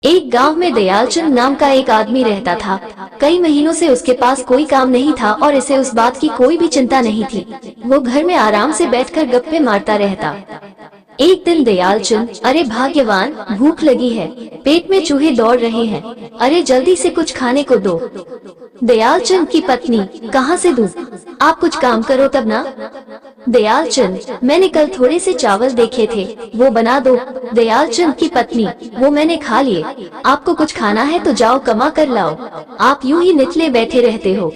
एक गांव में दयालचंद नाम का एक आदमी रहता था। कई महीनों से उसके पास कोई काम नहीं था और इसे उस बात की कोई भी चिंता नहीं थी। वो घर में आराम से बैठकर गप्पे मारता रहता। एक दिन दयालचंद, अरे भाग्यवान, भूख लगी है, पेट में चूहे दौड़ रहे हैं, अरे जल्दी से कुछ खाने को दो। दयालचंद की पत्नी, कहाँ से दूं? आप कुछ काम करो तब ना। दयालचंद, मैंने कल थोड़े से चावल देखे थे, वो बना दो। दयालचंद की पत्नी, वो मैंने खा लिए, आपको कुछ खाना है तो जाओ कमा कर लाओ, आप यूं ही निठले बैठे रहते हो।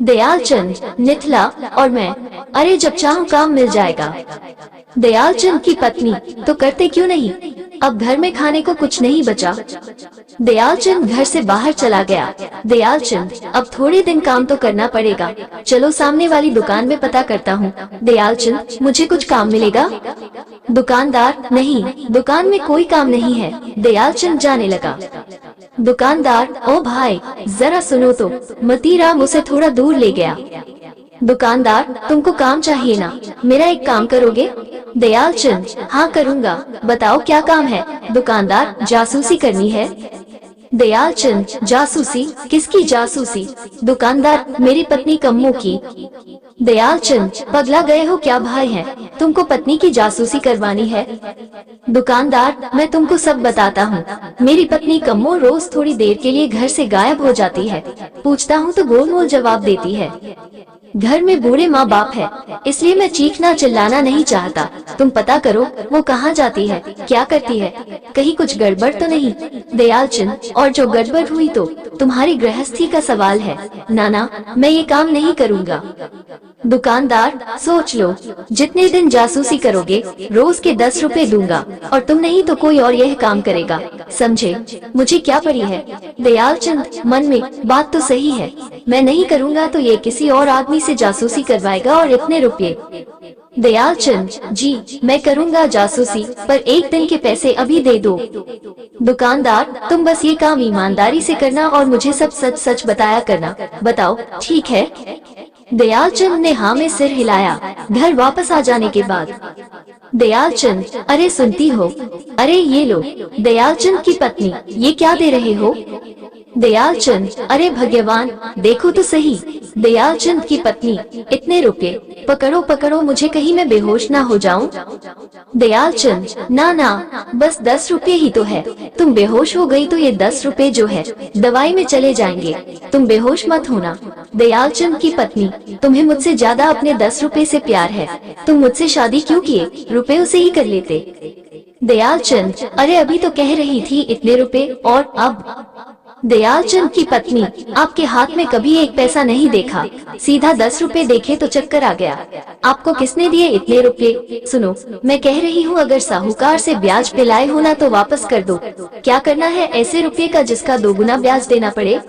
दयालचंद, निठला और मैं, अरे जब चाहूं काम मिल जाएगा। दयालचंद की पत्नी, तो करते क्यों नहीं, अब घर में खाने को कुछ नहीं बचा। दयालचंद घर से बाहर चला गया। दयालचंद, अब थोड़े दिन काम तो करना पड़ेगा, चलो सामने वाली दुकान में पता करता हूँ। दयालचंद, मुझे कुछ काम मिलेगा? दुकानदार, नहीं, दुकान में कोई काम नहीं है। दयालचंद जाने लगा। दुकानदार, ओ भाई, जरा सुनो तो। मतीराम उसे थोड़ा दूर ले गया। दुकानदार, तुमको काम चाहिए ना, मेरा एक काम करोगे? दयालचंद, हाँ करूँगा, बताओ क्या काम है? दुकानदार, जासूसी करनी है। दयालचंद, जासूसी? किसकी जासूसी? दुकानदार, मेरी पत्नी कम्मो की। दयालचंद, पगला गए हो क्या भाई हैं, तुमको पत्नी की जासूसी करवानी है? दुकानदार, मैं तुमको सब बताता हूँ। मेरी पत्नी कम्मो रोज थोड़ी देर के लिए घर से गायब हो जाती है, पूछता हूँ तो गोलमोल जवाब देती है। घर में बूढ़े माँ बाप है, इसलिए मैं चीखना चिल्लाना नहीं चाहता। तुम पता करो वो कहाँ जाती है, क्या करती है, कहीं कुछ गड़बड़ तो नहीं? दयालचंद, और जो गड़बड़ हुई तो तुम्हारी गृहस्थी का सवाल है। नाना, मैं ये काम नहीं करूँगा। दुकानदार, सोच लो, जितने दिन जासूसी करोगे रोज के 10 रुपए दूंगा, और तुम नहीं तो कोई और यह काम करेगा, समझे? मुझे क्या पड़ी है? दयालचंद मन में, बात तो सही है, मैं नहीं करूँगा तो ये किसी और आदमी से जासूसी करवाएगा और इतने रुपये। दयालचंद, जी मैं करूँगा जासूसी, पर एक दिन के पैसे अभी दे दो। दुकानदार, तुम बस ये काम ईमानदारी से करना और मुझे सब सच सच बताया करना। बताओ, ठीक है? दयालचंद ने हाँ में सिर हिलाया। घर वापस आ जाने के बाद दयालचंद, अरे सुनती हो, अरे ये लो। दयालचंद की पत्नी, ये क्या दे रहे हो? दयालचंद, अरे भगवान, देखो तो सही। दयालचंद की पत्नी, इतने रुपए, पकड़ो पकड़ो, मुझे कहीं मैं बेहोश ना हो जाऊं। दयालचंद, ना ना, बस 10 रुपए ही तो है, तुम बेहोश हो गई तो ये 10 रुपए जो है दवाई में चले जाएंगे, तुम बेहोश मत होना। दयालचंद की पत्नी, तुम्हें मुझसे ज्यादा अपने 10 रुपए से प्यार है, तुम मुझसे शादी क्यों किए, रुपयों से ही कर लेते। दयालचंद, अरे अभी तो कह रही थी इतने रुपए, और अब? दयालचंद की पत्नी, आपके हाथ में कभी एक पैसा नहीं देखा, सीधा 10 रुपए देखे तो चक्कर आ गया। आपको किसने दिए इतने रुपए? सुनो, मैं कह रही हूँ, अगर साहूकार से ब्याज पे लाए हो ना तो वापस कर दो। क्या करना है ऐसे रुपये का जिसका 2 गुना ब्याज देना पड़े?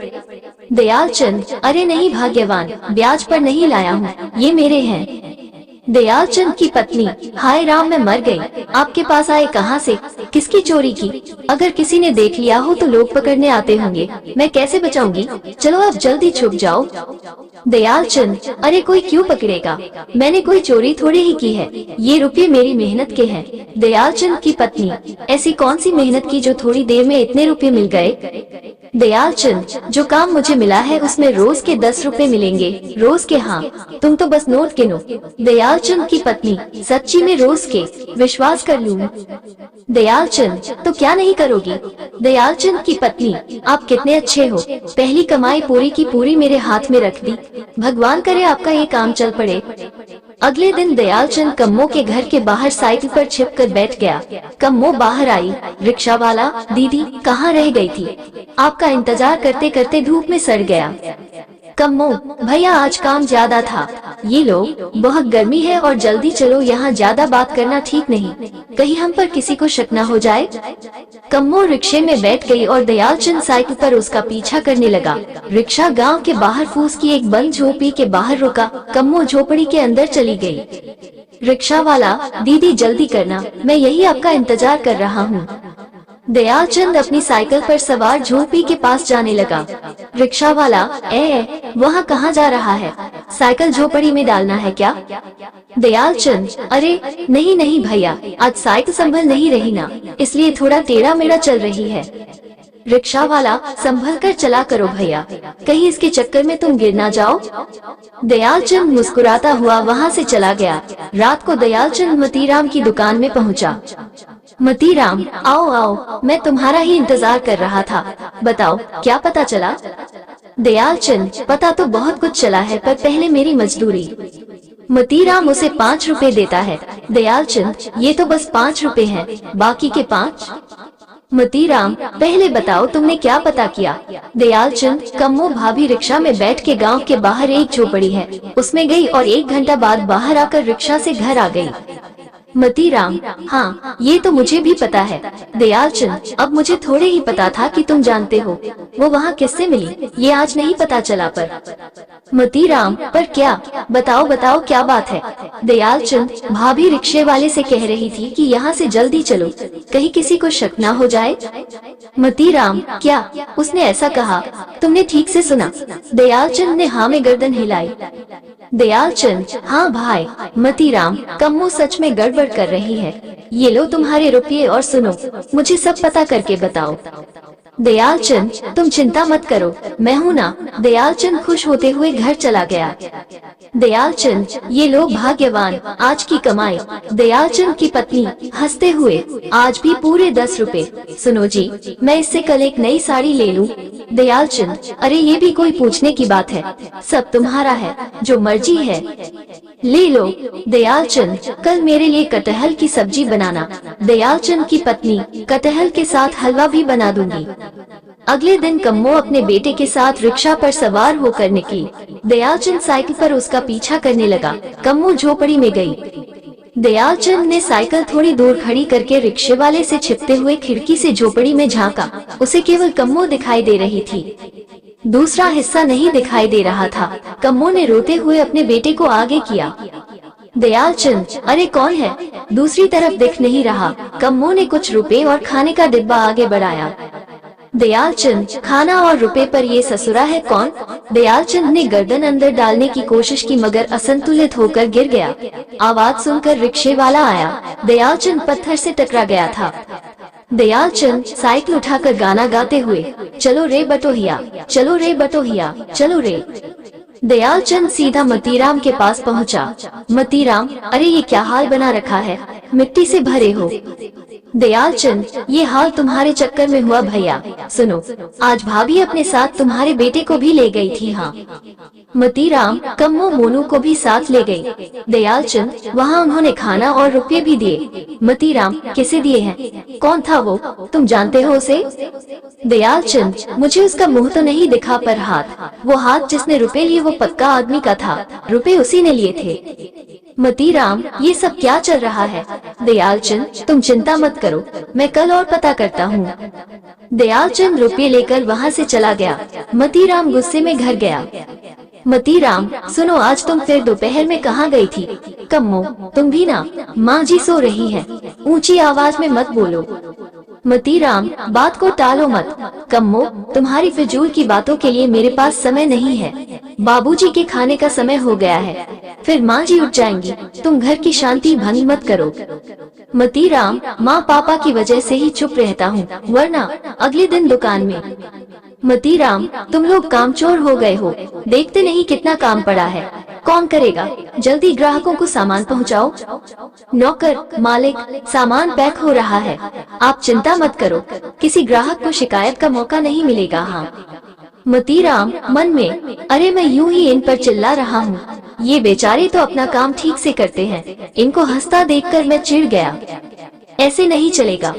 दयालचंद, अरे नहीं भाग्यवान, ब्याज पर नहीं लाया हूँ, ये मेरे हैं। दयालचंद की पत्नी, हाय राम, मैं मर गई, आपके पास आए कहाँ से, किसकी चोरी की? अगर किसी ने देख लिया हो तो लोग पकड़ने आते होंगे, मैं कैसे बचाऊंगी? चलो अब जल्दी छुप जाओ। दयालचंद, अरे कोई क्यों पकड़ेगा, मैंने कोई चोरी थोड़ी ही की है, ये रुपये मेरी मेहनत के हैं। दयालचंद की पत्नी, ऐसी कौन सी मेहनत की जो थोड़ी देर में इतने रुपये मिल गए? दयालचंद, जो काम मुझे मिला है उसमें रोज के 10 रुपए मिलेंगे, रोज के? हाँ, तुम तो बस नोट गिनो। दयालचंद की पत्नी, सच्ची में रोज के? विश्वास कर लूं। दयालचंद, तो क्या नहीं करोगी? दयालचंद की पत्नी, आप कितने अच्छे हो, पहली कमाई पूरी की पूरी मेरे हाथ में रख दी, भगवान करे आपका ये काम चल पड़े। अगले दिन दयालचंद कम्मो के घर के बाहर साइकिल पर छिपकर बैठ गया। कम्मो बाहर आई। रिक्शा वाला, दीदी कहाँ रह गई थी, आपका इंतजार करते करते धूप में सड़ गया। कम्मो, भैया आज काम ज्यादा था, ये लो, बहुत गर्मी है और जल्दी चलो, यहाँ ज्यादा बात करना ठीक नहीं, कहीं हम पर किसी को शक न हो जाए। कम्मो रिक्शे में बैठ गई और दयालचंद साइकिल पर उसका पीछा करने लगा। रिक्शा गांव के बाहर फूस की एक बंद झोपड़ी के बाहर रुका। कम्मो झोपड़ी के अंदर चली गई। रिक्शा वाला, दीदी जल्दी करना, मैं यही आपका इंतजार कर रहा हूँ। दयालचंद अपनी साइकिल पर सवार झोपड़ी के पास जाने लगा। रिक्शा वाला, वहाँ कहाँ जा रहा है, साइकिल झोपड़ी में डालना है क्या? दयालचंद, अरे नहीं नहीं भैया, आज साइकिल संभल नहीं रही ना, इसलिए थोड़ा टेढ़ा मेढ़ा चल रही है। रिक्शा वाला, संभल कर चला करो भैया, कहीं इसके चक्कर में तुम गिर ना जाओ। दयालचंद मुस्कुराता हुआ वहाँ से चला गया। रात को दयालचंद मतीराम की दुकान में पहुँचा। मतीराम, आओ आओ, मैं तुम्हारा ही इंतजार कर रहा था, बताओ क्या पता चला। दयालचंद, पता तो बहुत कुछ चला है, पर पहले मेरी मजदूरी। मतीराम उसे 5 रुपए देता है। दयालचंद, ये तो बस 5 रुपए हैं, बाकी के 5। मतीराम, पहले बताओ तुमने क्या पता किया। दयालचंद, कम्मो भाभी रिक्शा में बैठ के गांव के बाहर एक झोपड़ी है, उसमें गई और 1 घंटा बाद बाहर आकर रिक्शा से घर आ गई। मतीराम, हाँ ये तो मुझे भी पता है। दयालचंद, अब मुझे थोड़े ही पता था कि तुम जानते हो। वो वहाँ किससे मिली ये आज नहीं पता चला पर। मतीराम, पर क्या, बताओ बताओ क्या बात है। दयालचंद, भाभी रिक्शे वाले से कह रही थी कि यहाँ से जल्दी चलो, कहीं किसी को शक ना हो जाए। मतीराम, क्या उसने ऐसा कहा, तुमने ठीक से सुना। दयालचंद ने हाँ में गर्दन हिलाई। दयालचंद, हाँ भाई। मतीराम, कम्मो सच में गड़बड़ कर रही है, ये लो तुम्हारे रुपये और सुनो, मुझे सब पता करके बताओ। दयालचंद, तुम चिंता मत करो, मैं हूँ ना। दयालचंद खुश होते हुए घर चला गया। दयालचंद, ये लो भाग्यवान, आज की कमाई। दयालचंद की पत्नी हंसते हुए, आज भी पूरे 10 रुपए। सुनो जी, मैं इससे कल एक नई साड़ी ले लूं। दयालचंद, अरे ये भी कोई पूछने की बात है, सब तुम्हारा है, जो मर्जी है ले लो। दयालचंद, कल मेरे लिए कटहल की सब्जी बनाना। दयालचंद की पत्नी, कटहल के साथ हलवा भी बना दूंगी। अगले दिन कम्मो अपने बेटे के साथ रिक्शा पर सवार होकर निकली। दयालचंद साइकिल पर उसका पीछा करने लगा। कम्मो झोपड़ी में गई। दयालचंद ने साइकिल थोड़ी दूर खड़ी करके रिक्शे वाले से छिपते हुए खिड़की से झोपड़ी में झांका। उसे केवल कम्मो दिखाई दे रही थी, दूसरा हिस्सा नहीं दिखाई दे रहा था। कम्मो ने रोते हुए अपने बेटे को आगे किया। दयालचंद, अरे कौन है, दूसरी तरफ दिख नहीं रहा। कम्मो ने कुछ रुपए और खाने का डिब्बा आगे बढ़ाया। दयालचंद, खाना और रुपए पर ये ससुरा है कौन। दयालचंद ने गर्दन अंदर डालने की कोशिश की मगर असंतुलित होकर गिर गया। आवाज सुनकर रिक्शे वाला आया। दयालचंद पत्थर से टकरा गया था। दयालचंद साइकिल उठाकर गाना गाते हुए, चलो रे बटोहिया, चलो रे बटोहिया, चलो रे। दयालचंद सीधा मतीराम के पास पहुंचा। मतीराम, अरे ये क्या हाल बना रखा है, मिट्टी से भरे हो। दयालचंद, ये हाल तुम्हारे चक्कर में हुआ भैया। सुनो, आज भाभी अपने साथ तुम्हारे बेटे को भी ले गई थी। हाँ। मतीराम, कम्मो मोनू को भी साथ ले गई। दयालचंद, वहाँ उन्होंने खाना और रुपये भी दिए। मतीराम, किसे दिए हैं, कौन था वो, तुम जानते हो उसे। दयालचंद, मुझे उसका मुंह तो नहीं दिखा पर हाथ, वो हाथ जिसने रुपए लिए वो पक्का आदमी का था, रुपए उसी ने लिए थे। मतीराम, ये सब क्या चल रहा है। दयालचंद, तुम चिंता मत करो, मैं कल और पता करता हूँ। दयालचंद रुपये लेकर वहाँ से चला गया। मतीराम गुस्से में घर गया। मतीराम, सुनो, आज तुम फिर दोपहर में कहाँ गई थी। कम्मो, तुम भी ना, माँ जी सो रही है, ऊंची आवाज में मत बोलो। मतीराम, बात को टालो मत। कम्मो, तुम्हारी फिजूल की बातों के लिए मेरे पास समय नहीं है, बाबूजी के खाने का समय हो गया है, फिर माँ जी उठ जाएंगी, तुम घर की शांति भंग मत करो। मतीराम, माँ पापा की वजह से ही चुप रहता हूँ, वरना अगले दिन दुकान में। मतीराम, तुम लोग कामचोर हो गए हो, देखते नहीं कितना काम पड़ा है, कौन करेगा, जल्दी ग्राहकों को सामान पहुंचाओ। नौकर, मालिक, सामान पैक हो रहा है, आप चिंता मत करो, किसी ग्राहक को शिकायत का मौका नहीं मिलेगा। हाँ। मतीराम मन में, अरे मैं यूं ही इन पर चिल्ला रहा हूँ, ये बेचारे तो अपना काम ठीक से करते हैं, इनको हंसता देखकर मैं चिढ़ गया। ऐसे नहीं चलेगा,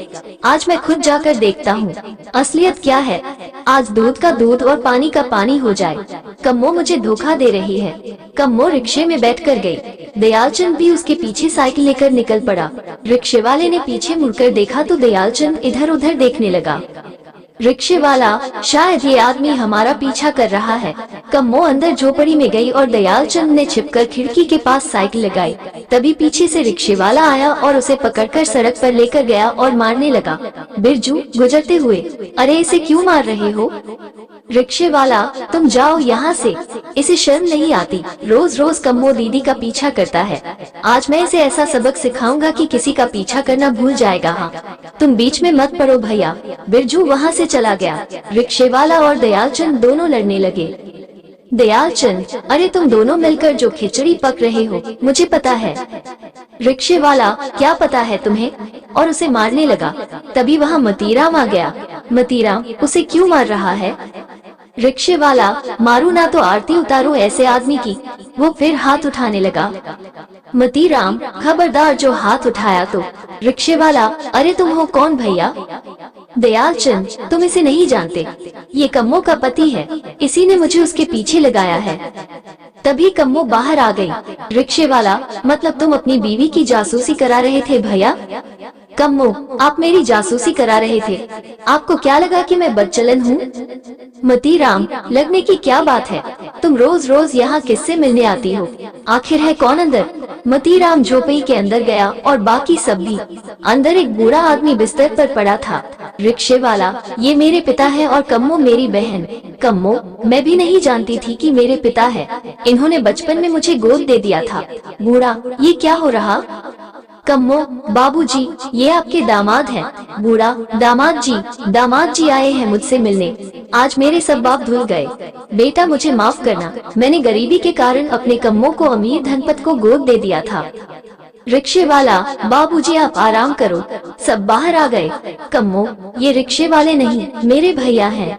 आज मैं खुद जाकर देखता हूँ असलियत क्या है। आज दूध का दूध और पानी का पानी हो जाए। कम्मो मुझे धोखा दे रही है। कम्मो रिक्शे में बैठकर गई। दयालचंद भी उसके पीछे साइकिल लेकर निकल पड़ा। रिक्शे वाले ने पीछे मुड़कर देखा तो दयालचंद इधर उधर देखने लगा। रिक्शे वाला, शायद ये आदमी हमारा पीछा कर रहा है। कम्मो अंदर झोपड़ी में गई और दयालचंद ने छिपकर खिड़की के पास साइकिल लगाई। तभी पीछे से रिक्शे वाला आया और उसे पकड़कर सड़क पर लेकर गया और मारने लगा। बिरजू गुजरते हुए, अरे इसे क्यों मार रहे हो। रिक्शे वाला, तुम जाओ यहाँ से, इसे शर्म नहीं आती, रोज रोज कम्मो दीदी का पीछा करता है। आज मैं इसे ऐसा सबक सिखाऊंगा कि किसी का पीछा करना भूल जाएगा। हाँ, तुम बीच में मत पड़ो भैया। बिरजू वहाँ से चला गया। रिक्शे वाला और दयालचंद दोनों लड़ने लगे। दयालचंद, अरे तुम दोनों मिलकर जो खिचड़ी पक रहे हो, मुझे पता है। रिक्शे वाला, क्या पता है तुम्हें? और उसे मारने लगा। तभी वहाँ मतीराम आ गया। मतीराम, उसे क्यों मार रहा है? रिक्शे वाला, मारू ना तो आरती उतारो ऐसे आदमी की। वो फिर हाथ उठाने लगा। मतीराम, खबरदार जो हाथ उठाया तो। रिक्शे वाला, अरे तुम हो कौन भैया? दयालचंद, तुम इसे नहीं जानते, ये कम्मो का पति है, इसी ने मुझे उसके पीछे लगाया है। तभी कम्मो बाहर आ गई। रिक्शे वाला, मतलब तुम अपनी बीवी की जासूसी करा रहे थे भैया? कम्मो, आप मेरी जासूसी करा रहे थे? आपको क्या लगा कि मैं बदचलन हूँ? मतीराम, लगने की क्या बात है, तुम रोज रोज यहाँ किससे मिलने आती हो? आखिर है कौन अंदर? मतीराम झोपड़ी के अंदर गया और बाकी सब भी। अंदर एक बूढ़ा आदमी बिस्तर पर पड़ा था। रिक्शे वाला, ये मेरे पिता है और कम्मो मेरी बहन। कम्मो, मैं भी नहीं जानती थी कि मेरे पिता है, इन्होंने बचपन में मुझे गोद दे दिया था। बूढ़ा, ये क्या हो रहा? कम्मो, बाबूजी, ये आपके दामाद हैं। बूढ़ा, दामाद जी आए हैं मुझसे मिलने। आज मेरे सब बाप धुल गए। बेटा मुझे माफ करना, मैंने गरीबी के कारण अपने कम्मो को अमीर धनपत को गोद दे दिया था। रिक्शे वाला, बाबूजी आप आराम करो। सब बाहर आ गए। कम्मो, ये रिक्शे वाले नहीं, मेरे भैया हैं।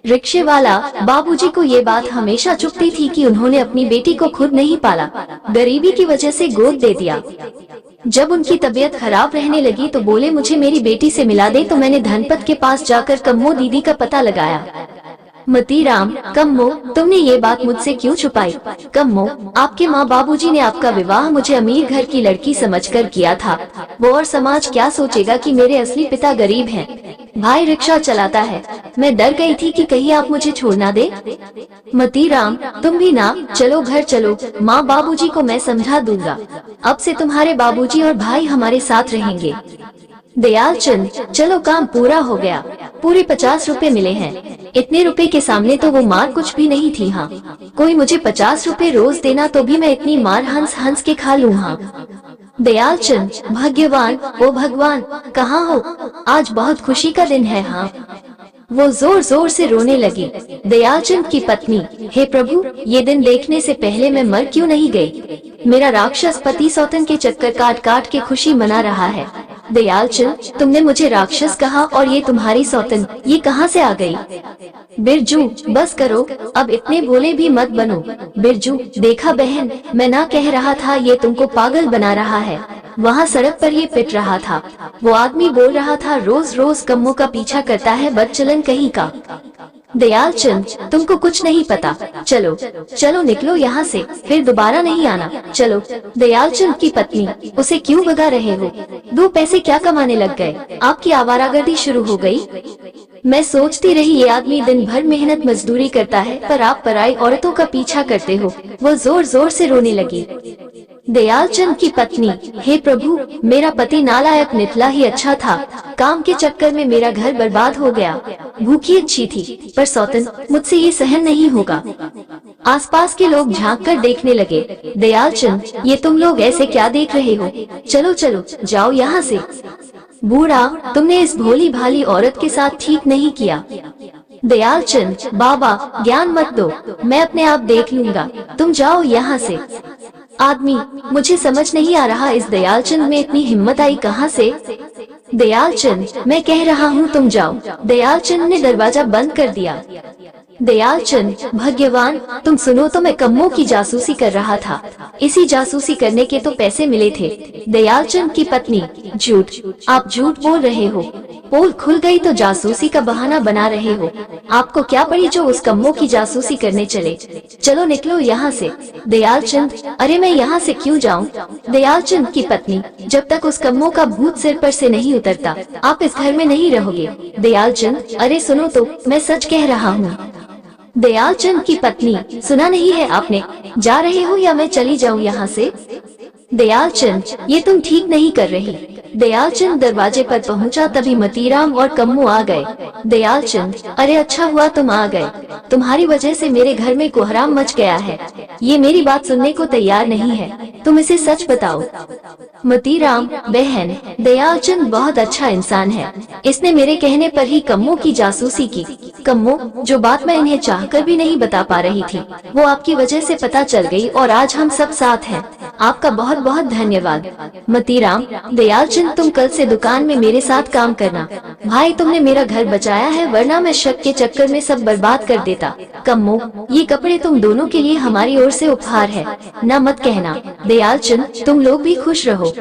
रिक्शे वाला, बाबूजी को ये बात हमेशा चुभती थी कि उन्होंने अपनी बेटी को खुद नहीं पाला, गरीबी की वजह से गोद दे दिया। जब उनकी तबीयत खराब रहने लगी तो बोले मुझे मेरी बेटी से मिला दे, तो मैंने धनपत के पास जाकर कम्मो दीदी का पता लगाया। मतीराम, कम्मो, तुमने ये बात मुझसे क्यों छुपाई? कम्मो, आपके माँ बाबूजी ने आपका विवाह मुझे अमीर घर की लड़की समझकर किया था। वो और समाज क्या सोचेगा कि मेरे असली पिता गरीब हैं। भाई रिक्शा चलाता है, मैं डर गई थी कि कहीं आप मुझे छोड़ ना दे। मतीराम, तुम भी ना, चलो घर चलो, माँ बाबूजी को मैं समझा दूंगा। अब से तुम्हारे बाबूजी और भाई हमारे साथ रहेंगे। दयालचंद, चलो काम पूरा हो गया, पूरे 50 रुपए मिले हैं। इतने रुपए के सामने तो वो मार कुछ भी नहीं थी। हाँ, कोई मुझे 50 रुपए रोज देना तो भी मैं इतनी मार हंस हंस के खा लूँ। हाँ। दयालचंद, भगवान, ओ भगवान, कहाँ हो? आज बहुत खुशी का दिन है। हाँ। वो जोर जोर से रोने लगी। दयालचंद की पत्नी, हे प्रभु, ये दिन देखने से पहले मैं मर क्यों नहीं गई? मेरा राक्षस पति सौतन के चक्कर काट काट के खुशी मना रहा है। दयालचंद, तुमने मुझे राक्षस कहा और ये तुम्हारी सौतन, ये कहाँ से आ गई? बिरजू, बस करो, अब इतने भोले भी मत बनो। बिरजू, देखा बहन, मैं ना कह रहा था ये तुमको पागल बना रहा है। वहाँ सड़क पर ये पिट रहा था। वो आदमी बोल रहा था रोज रोज कम्मो का पीछा करता है, बदचलन कहीं का। दयालचंद, तुमको कुछ नहीं पता, चलो चलो निकलो यहाँ से, फिर दोबारा नहीं आना, चलो। दयालचंद की पत्नी, उसे क्यों भगा रहे हो? 2 पैसे क्या कमाने लग गए? आपकी आवारागर्दी शुरू हो गई? मैं सोचती रही ये आदमी दिन भर मेहनत मजदूरी करता है, पर आप पराई औरतों का पीछा करते हो। वो जोर जोर से रोने लगी। दयालचंद की पत्नी, हे प्रभु, मेरा पति नालायक निकला ही अच्छा था, काम के चक्कर में मेरा घर बर्बाद हो गया। भूखी अच्छी थी, पर सौतन, मुझसे ये सहन नहीं होगा। आसपास के लोग झांक कर देखने लगे। दयालचंद, ये तुम लोग ऐसे क्या देख रहे हो? चलो चलो, जाओ यहाँ से। बूढ़ा, तुमने इस भोली भाली औरत के साथ ठीक नहीं किया। दयालचंद, बाबा, ज्ञान मत दो, मैं अपने आप देख लूंगा, तुम जाओ यहाँ से। आदमी, मुझे समझ नहीं आ रहा इस दयालचंद में इतनी हिम्मत आई कहाँ से? दयालचंद, मैं कह रहा हूँ तुम जाओ। दयालचंद ने दरवाजा बंद कर दिया। दयालचंद, भगवान, तुम सुनो तो मैं कम्मो की जासूसी कर रहा था, इसी जासूसी करने के तो पैसे मिले थे। दयालचंद की पत्नी, झूठ, आप झूठ बोल रहे हो। पोल खुल गई तो जासूसी का बहाना बना रहे हो। आपको क्या पड़ी जो उस कम्मो की जासूसी करने चले? चलो निकलो यहाँ से। दयालचंद, अरे मैं यहाँ से क्यों जाऊँ? दयालचंद की पत्नी, जब तक उस कम्मो का भूत सिर पर से नहीं उतरता, आप इस घर में नहीं रहोगे। दयालचंद, अरे सुनो तो, मैं सच कह रहा हूँ। दयालचंद की पत्नी, सुना नहीं है आपने? जा रहे हो या मैं चली जाऊँ यहाँ से? दयालचंद, ये तुम ठीक नहीं कर रही। दयालचंद दरवाजे पर पहुंचा, तभी मतीराम और कम्मो आ गए। दयालचंद, अरे अच्छा हुआ तुम आ गए, तुम्हारी वजह से मेरे घर में कोहराम मच गया है। ये मेरी बात सुनने को तैयार नहीं है। तुम इसे सच बताओ। मोतीराम, बहन, दयालचंद बहुत अच्छा इंसान है। इसने मेरे कहने पर ही कम्मो की जासूसी की। कम्मो, जो बात मैं इन्हें चाहकर भी नहीं बता पा रही थी, वो आपकी वजह से पता चल गई और आज हम सब साथ हैं। आपका बहुत बहुत धन्यवाद। मोतीराम, दयालचंद, तुम कल से दुकान में मेरे साथ काम करना। भाई, तुमने मेरा घर बचाया है, वरना मैं शक के चक्कर में सब बर्बाद कर देता। कम्मो, ये कपड़े तुम दोनों के लिए हमारी ओर से उपहार है, न मत कहना। दयालचंद, तुम लोग भी खुश रहो।